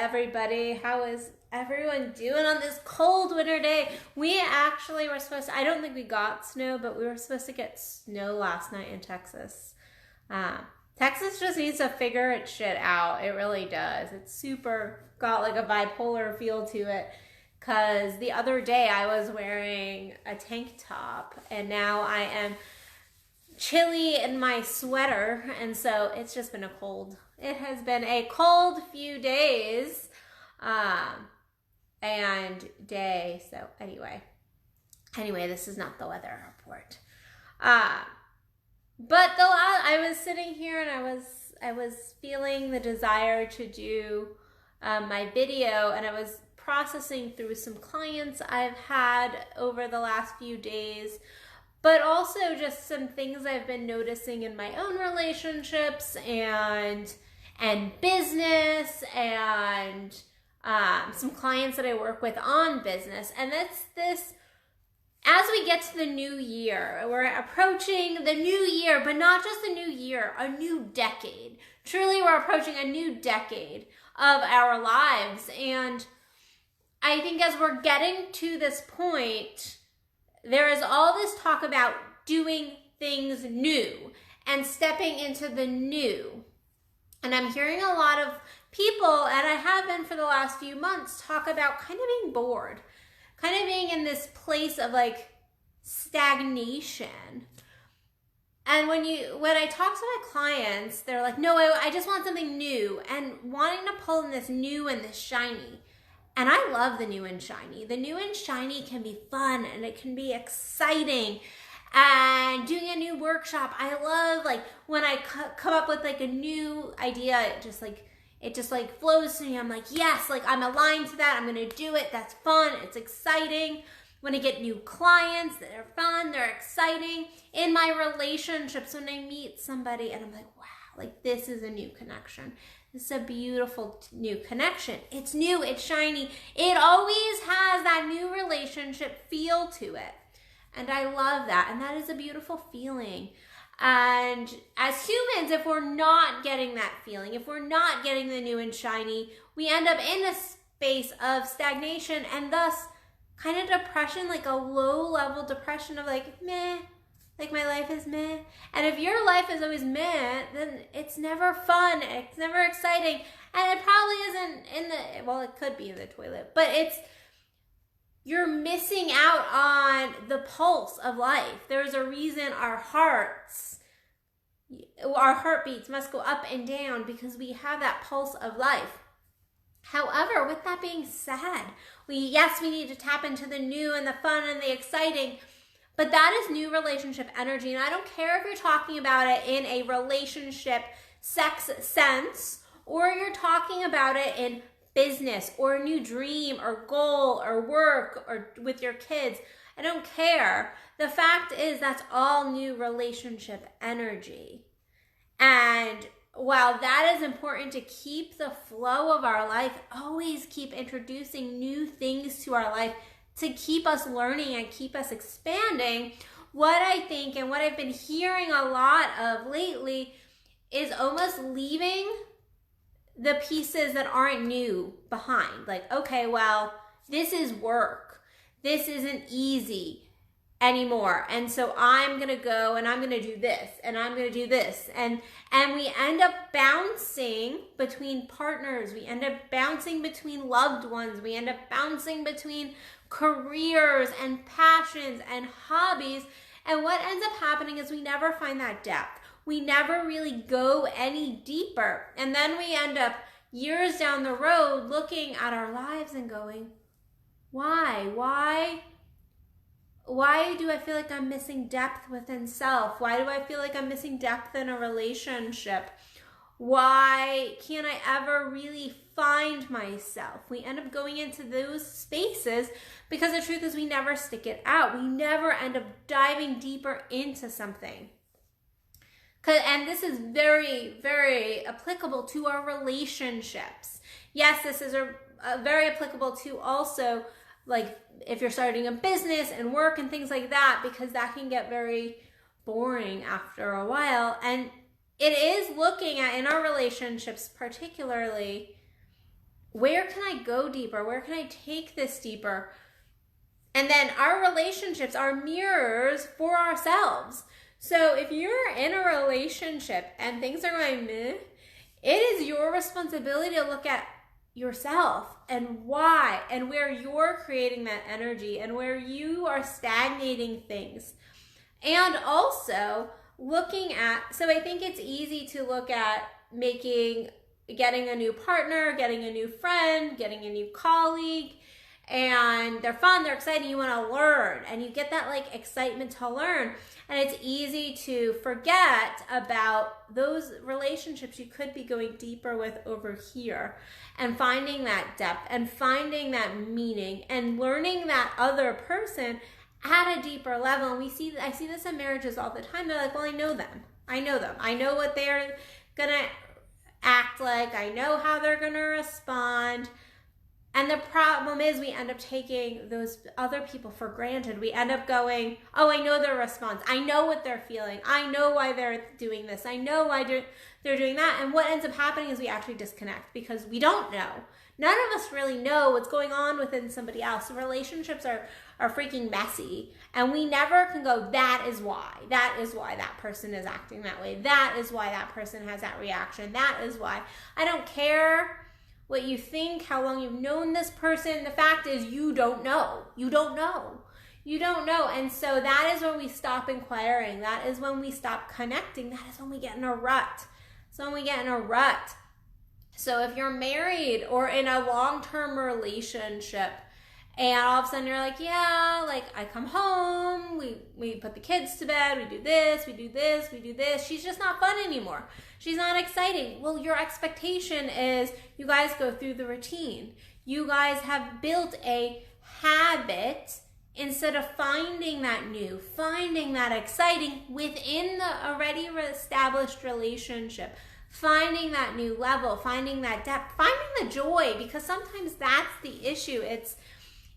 everybody. How is everyone doing on this cold winter day? We actually were supposed to, I don't think we got snow, but we were supposed to get snow last night in Texas. Texas just needs to figure its shit out. It really does. It's super, got like a bipolar feel to it. Because the other day I was wearing a tank top and now I am chilly in my sweater, and so it's just been it has been a cold few days and day. So anyway, this is not the weather report. But I was sitting here and I was feeling the desire to do my video, and I was processing through some clients I've had over the last few days, but also just some things I've been noticing in my own relationships and business, and some clients that I work with on business. And that's this, as we get to the new year, we're approaching the new year, but not just the new year, a new decade. Truly, we're approaching a new decade of our lives. And I think as we're getting to this point, there is all this talk about doing things new and stepping into the new. And I'm hearing a lot of people, and I have been for the last few months, talk about kind of being bored, kind of being in this place of like stagnation. And when I talk to my clients, they're like, no, I just want something new, and wanting to pull in this new and this shiny. And I love the new and shiny. The new and shiny can be fun and it can be exciting. And doing a new workshop, I love like when I come up with like a new idea, it just like flows to me. I'm like, yes, like I'm aligned to that. I'm going to do it. That's fun. It's exciting. When I get new clients that are fun, they're exciting. In my relationships, when I meet somebody and I'm like, wow, like this is a new connection. This is a beautiful new connection. It's new, it's shiny. It always has that new relationship feel to it. And I love that. And that is a beautiful feeling. And as humans, if we're not getting that feeling, if we're not getting the new and shiny, we end up in a space of stagnation and thus kind of depression, like a low level depression of like, meh. Like my life is meh. And if your life is always meh, then it's never fun. It's never exciting. And it probably isn't well, it could be in the toilet, but you're missing out on the pulse of life. There's a reason our heartbeats must go up and down, because we have that pulse of life. However, with that being said, we need to tap into the new and the fun and the exciting. But that is new relationship energy. And I don't care if you're talking about it in a relationship sex sense, or you're talking about it in business or a new dream or goal or work or with your kids. I don't care. The fact is that's all new relationship energy. And while that is important to keep the flow of our life, always keep introducing new things to our life to keep us learning and keep us expanding. What I think and what I've been hearing a lot of lately is almost leaving the pieces that aren't new behind. Like, okay, well, this is work. This isn't easy anymore. And so I'm going to go and I'm going to do this and I'm going to do this. And we end up bouncing between partners. We end up bouncing between loved ones. We end up bouncing between careers and passions and hobbies. And what ends up happening is we never find that depth. We never really go any deeper. And then we end up years down the road looking at our lives and going, why do I feel like I'm missing depth within self? Why do I feel like I'm missing depth in a relationship? Why can't I ever really find myself? We end up going into those spaces because the truth is we never stick it out. We never end up diving deeper into something. And this is very, very applicable to our relationships. Yes, this is very applicable to also like if you're starting a business and work and things like that, because that can get very boring after a while. And it is looking at, in our relationships particularly, where can I go deeper? Where can I take this deeper? And then our relationships are mirrors for ourselves. So if you're in a relationship and things are going meh, it is your responsibility to look at yourself and why and where you're creating that energy and where you are stagnating things. And also looking at, so I think it's easy to look at getting a new partner, getting a new friend, getting a new colleague, and they're fun, they're exciting, you want to learn, and you get that like excitement to learn. And it's easy to forget about those relationships you could be going deeper with over here and finding that depth and finding that meaning and learning that other person at a deeper level. And I see this in marriages all the time. They're like, well, I know them. I know what they're gonna act like. I know how they're gonna respond. And the problem is we end up taking those other people for granted. We end up going, oh, I know their response. I know what they're feeling. I know why they're doing this. I know why they're doing that. And what ends up happening is we actually disconnect because we don't know. None of us really know what's going on within somebody else. The relationships are freaking messy. And we never can go, that is why. That is why that person is acting that way. That is why that person has that reaction. That is why. I don't care what you think, how long you've known this person. The fact is you don't know. You don't know. You don't know. And so that is when we stop inquiring. That is when we stop connecting. That is when we get in a rut. So if you're married or in a long-term relationship and all of a sudden you're like, yeah, like I come home, we put the kids to bed, we do this, we do this, we do this. She's just not fun anymore. She's not exciting. Well, your expectation is you guys go through the routine. You guys have built a habit instead of finding that new, finding that exciting within the already established relationship. Finding that new level, finding that depth, finding the joy, because sometimes that's the issue. It's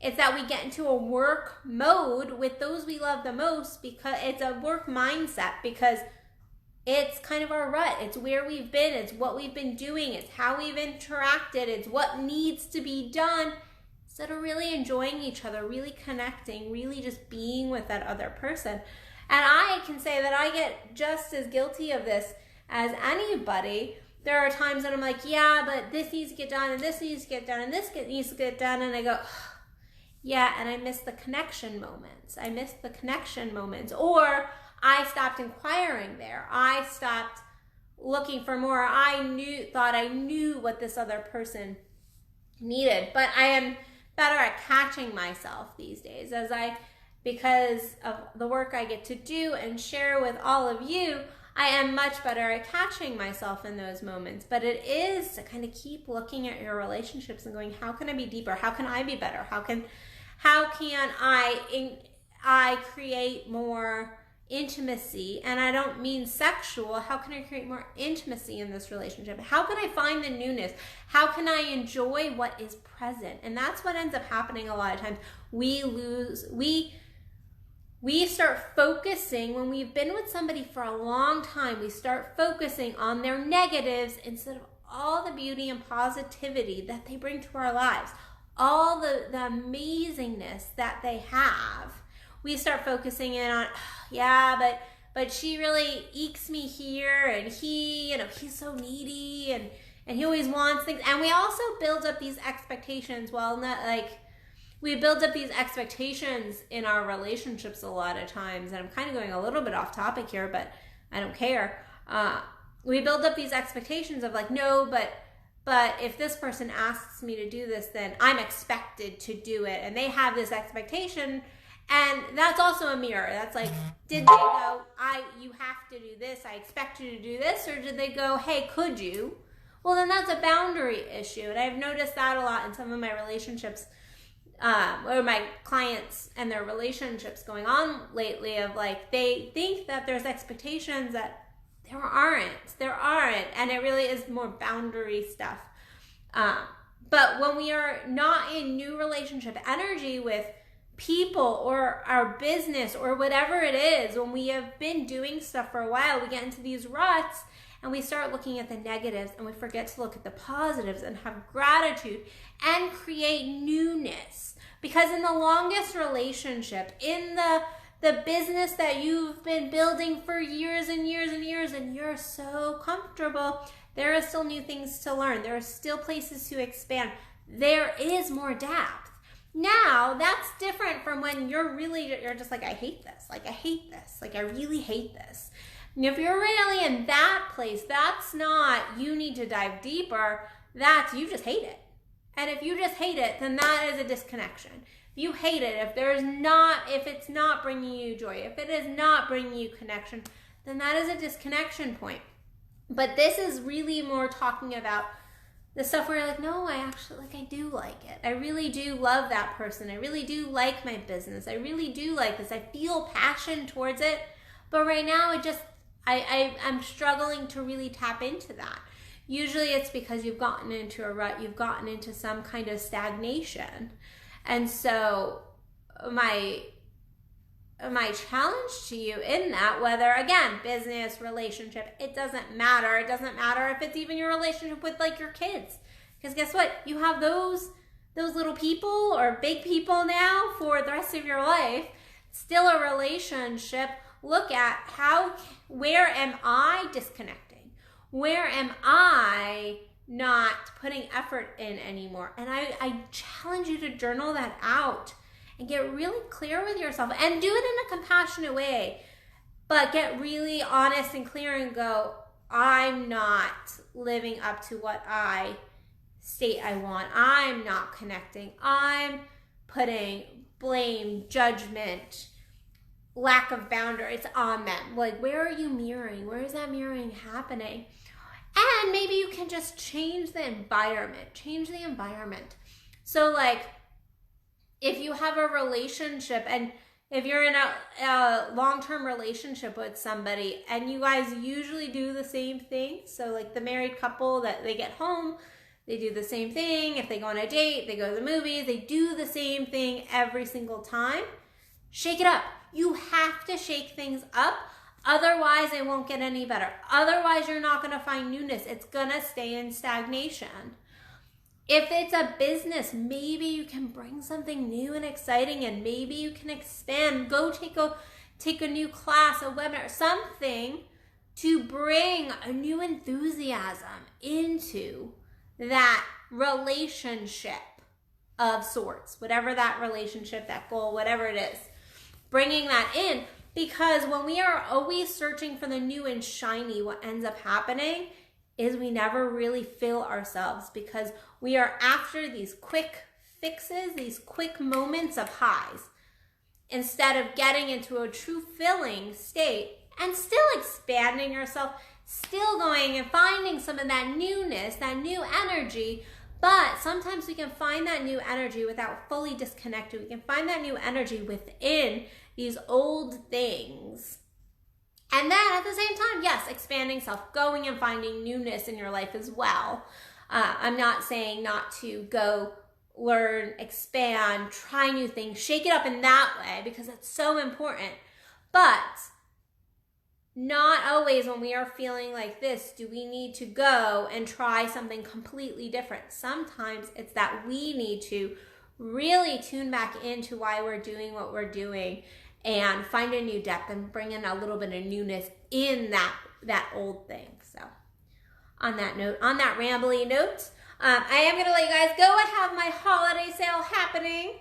that we get into a work mode with those we love the most because it's a work mindset because it's kind of our rut. It's where we've been. It's what we've been doing. It's how we've interacted. It's what needs to be done instead of really enjoying each other, really connecting, really just being with that other person. And I can say that I get just as guilty of this as anybody. There are times that I'm like, yeah, but this needs to get done, and this needs to get done, and this needs to get done, and I go, yeah, and I miss the connection moments. Or I stopped inquiring there. I stopped looking for more. Thought I knew what this other person needed, but I am better at catching myself these days because of the work I get to do and share with all of you. I am much better at catching myself in those moments, but it is to kind of keep looking at your relationships and going, how can I be deeper? How can I be better? How can I create more intimacy? And I don't mean sexual. How can I create more intimacy in this relationship? How can I find the newness? How can I enjoy what is present? And that's what ends up happening a lot of times. We start focusing, when we've been with somebody for a long time, we start focusing on their negatives instead of all the beauty and positivity that they bring to our lives, all the amazingness that they have. We start focusing in on, yeah, but she really ekes me here, and he's so needy, and he always wants things. And we also build up these expectations. Well, not like, we build up these expectations in our relationships a lot of times, and I'm kind of going a little bit off topic here, but I don't care. We build up these expectations of like, no, but if this person asks me to do this, then I'm expected to do it. And they have this expectation, and that's also a mirror. That's like, did they go, you have to do this, I expect you to do this, or did they go, hey, could you? Well, then that's a boundary issue, and I've noticed that a lot in some of my relationships. Or my clients and their relationships going on lately, of like, they think that there's expectations that there aren't, and it really is more boundary stuff. But when we are not in new relationship energy with people or our business or whatever it is, when we have been doing stuff for a while, we get into these ruts, and we start looking at the negatives and we forget to look at the positives and have gratitude and create newness. Because in the longest relationship, in the business that you've been building for years and years and years, and you're so comfortable, there are still new things to learn. There are still places to expand. There is more depth. Now, that's different from when you're just like, I hate this. Like, I hate this. Like, I really hate this. And if you're really in that place, that's not, you need to dive deeper. That's, you just hate it. And if you just hate it, then that is a disconnection. If you hate it, if it's not bringing you joy, if it is not bringing you connection, then that is a disconnection point. But this is really more talking about the stuff where you're like, no, I actually, like, I do like it. I really do love that person. I really do like my business. I really do like this. I feel passion towards it. But right now, I'm struggling to really tap into that. Usually it's because you've gotten into a rut. You've gotten into some kind of stagnation. And so my challenge to you in that, whether, again, business, relationship, it doesn't matter. It doesn't matter if it's even your relationship with, like, your kids. Because guess what? You have those little people or big people now for the rest of your life. Still a relationship. Look at where am I disconnecting? Where am I not putting effort in anymore? And I challenge you to journal that out and get really clear with yourself and do it in a compassionate way, but get really honest and clear and go, I'm not living up to what I state I want. I'm not connecting. I'm putting blame, judgment, lack of boundaries on them. Like, where are you mirroring? Where is that mirroring happening? And maybe you can just change the environment. Change the environment. So, like, if you have a relationship and if you're in a long-term relationship with somebody and you guys usually do the same thing, so like the married couple that they get home, they do the same thing. If they go on a date, they go to the movies, they do the same thing every single time. Shake it up. You have to shake things up. Otherwise, it won't get any better. Otherwise, you're not going to find newness. It's going to stay in stagnation. If it's a business, maybe you can bring something new and exciting, and maybe you can expand. Go take a new class, a webinar, something to bring a new enthusiasm into that relationship of sorts, whatever that relationship, that goal, whatever it is. Bringing that in, because when we are always searching for the new and shiny, what ends up happening is we never really fill ourselves, because we are after these quick fixes, these quick moments of highs, instead of getting into a true filling state and still expanding yourself, still going and finding some of that newness, that new energy. But sometimes we can find that new energy without fully disconnecting. We can find that new energy within these old things. And then at the same time, yes, expanding self, going and finding newness in your life as well. I'm not saying not to go learn, expand, try new things, shake it up in that way, because it's so important. But not always when we are feeling like this do we need to go and try something completely different. Sometimes it's that we need to really tune back into why we're doing what we're doing and find a new depth and bring in a little bit of newness in that old thing. So on that note, on that rambly note, I am going to let you guys go. I have my holiday sale happening.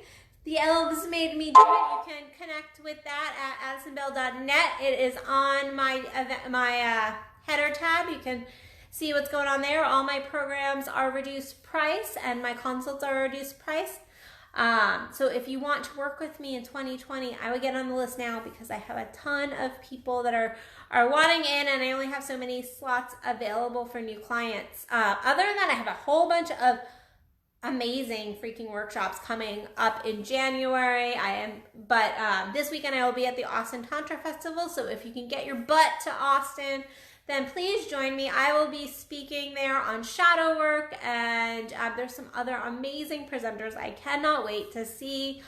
The elves made me do it. You can connect with that at addisonbell.net. It is on my header tab. You can see what's going on there. All my programs are reduced price and my consults are reduced price. So if you want to work with me in 2020, I would get on the list now, because I have a ton of people that are wanting in, and I only have so many slots available for new clients. Other than that, I have a whole bunch of amazing freaking workshops coming up in January. But this weekend I will be at the Austin Tantra Festival. So if you can get your butt to Austin, then please join me. I will be speaking there on shadow work, and there's some other amazing presenters. I cannot wait to see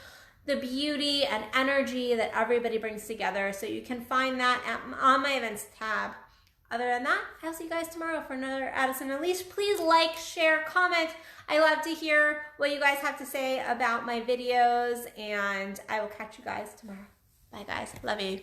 the beauty and energy that everybody brings together. So you can find that on my events tab. Other than that, I'll see you guys tomorrow for another Addison Unleashed. Please like, share, comment. I love to hear what you guys have to say about my videos, and I will catch you guys tomorrow. Bye, guys. Love you.